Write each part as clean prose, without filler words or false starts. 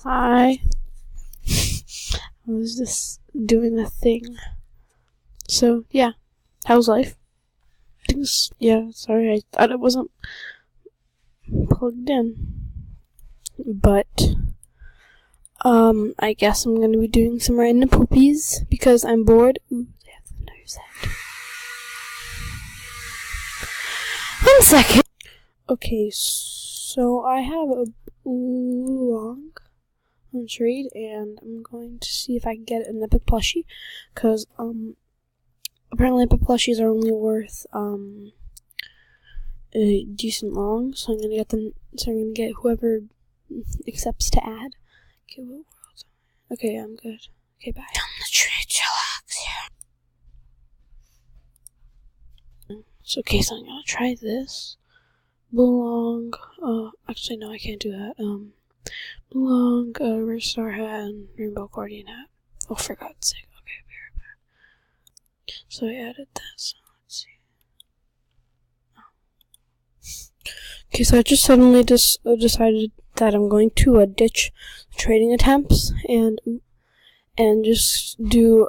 Hi. I was just doing a thing. So, yeah. How's life? Things, yeah, sorry, I thought it wasn't plugged in. But, I guess I'm gonna be doing some random poopies because I'm bored. Ooh, they have the nose head. 1 second. Okay, so I have a long trade, and I'm going to see if I can get an epic plushie, because apparently epic plushies are only worth a decent long, so I'm gonna get them. So I'm gonna get whoever accepts to add. Okay, what world? Okay, I'm good. Okay, bye. The trade here. So okay, so I'm gonna try this. Belong. Actually no, I can't do that. Long, Red Star hat, and Rainbow Accordion hat. Oh, for God's sake. Okay, be right back. So I added that, so let's see. Oh. Okay, so I just suddenly decided that I'm going to ditch trading attempts and just do,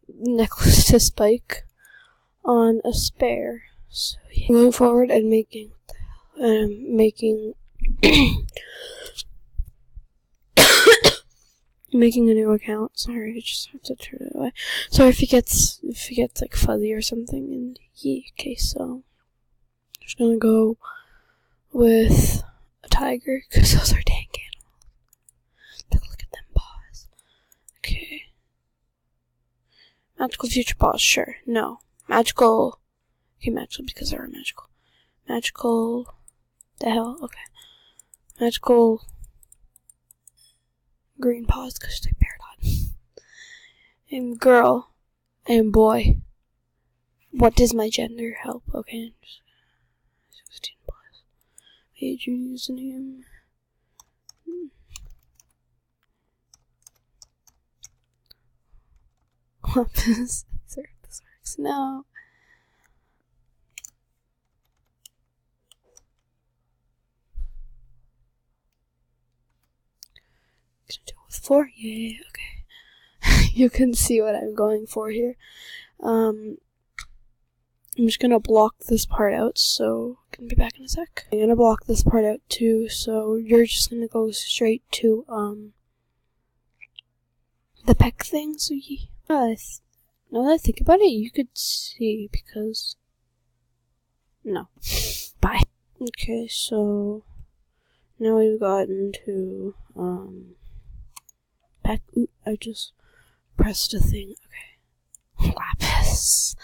necklace to spike on a spare. So yeah. Going forward and making making a new account. Sorry, I just have to turn it away. Sorry if it gets like fuzzy or something. And yeah, okay, so I'm just gonna go with a tiger because those are dang animals. Look at them paws. Okay. Magical future paws, sure. No. Magical. Okay, magical because they are magical. Magical. The hell? Okay. Magical green paws because they're paradox. I'm girl. I am boy. What does my gender help? Okay. 16 plus. Page username. This works. No. Gonna do it with 4? Yay, okay. You can see what I'm going for here. I'm just gonna block this part out, so I can be back in a sec. I'm gonna block this part out too, so you're just gonna go straight to the peck thing. So yeah. Now that I think about it, you could see because no. Bye. Okay, so now we've gotten to peck. Ooh, I just pressed a thing. Okay. Lapis.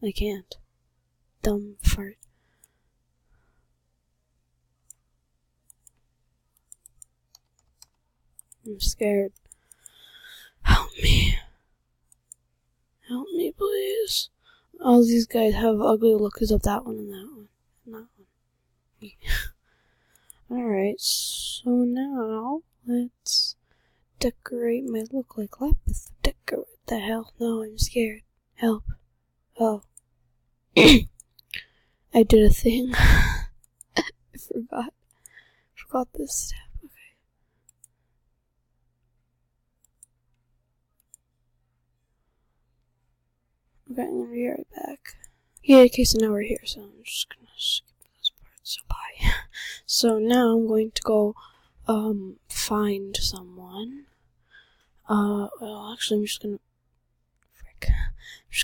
I can't. Dumb fart. I'm scared. Help me. Help me, please. All these guys have ugly looks of that one and that one. And that one. Alright, so now let's decorate my look like Lapis. Decorate the hell? No, I'm scared. Help. Oh. I did a thing. I forgot this step. Okay, I'm gonna be right back. Yeah, okay, so now we're here, so I'm just gonna skip this part, so bye. So now I'm going to go, find someone. Well, actually, I'm just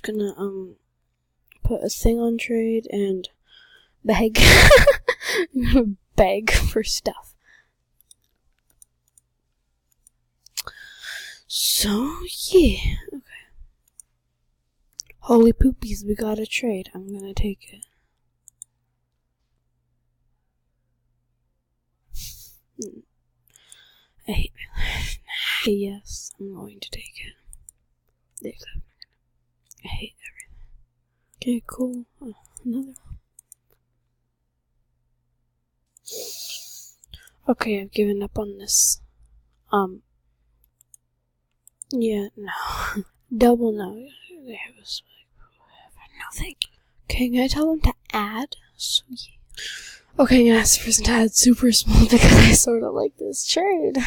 gonna, put a thing on trade and beg. Beg for stuff. So, yeah. Okay. Holy poopies, we got a trade. I'm gonna take it. I hate my life. Yes, I'm going to take it. I hate everything. Okay, cool. Oh, another one. Okay, I've given up on this. Yeah, no. Double no. They have a spike. No, thank you. Okay, can I tell them to add? So, yeah. Okay, yes, first tad super small because I sort of like this trade.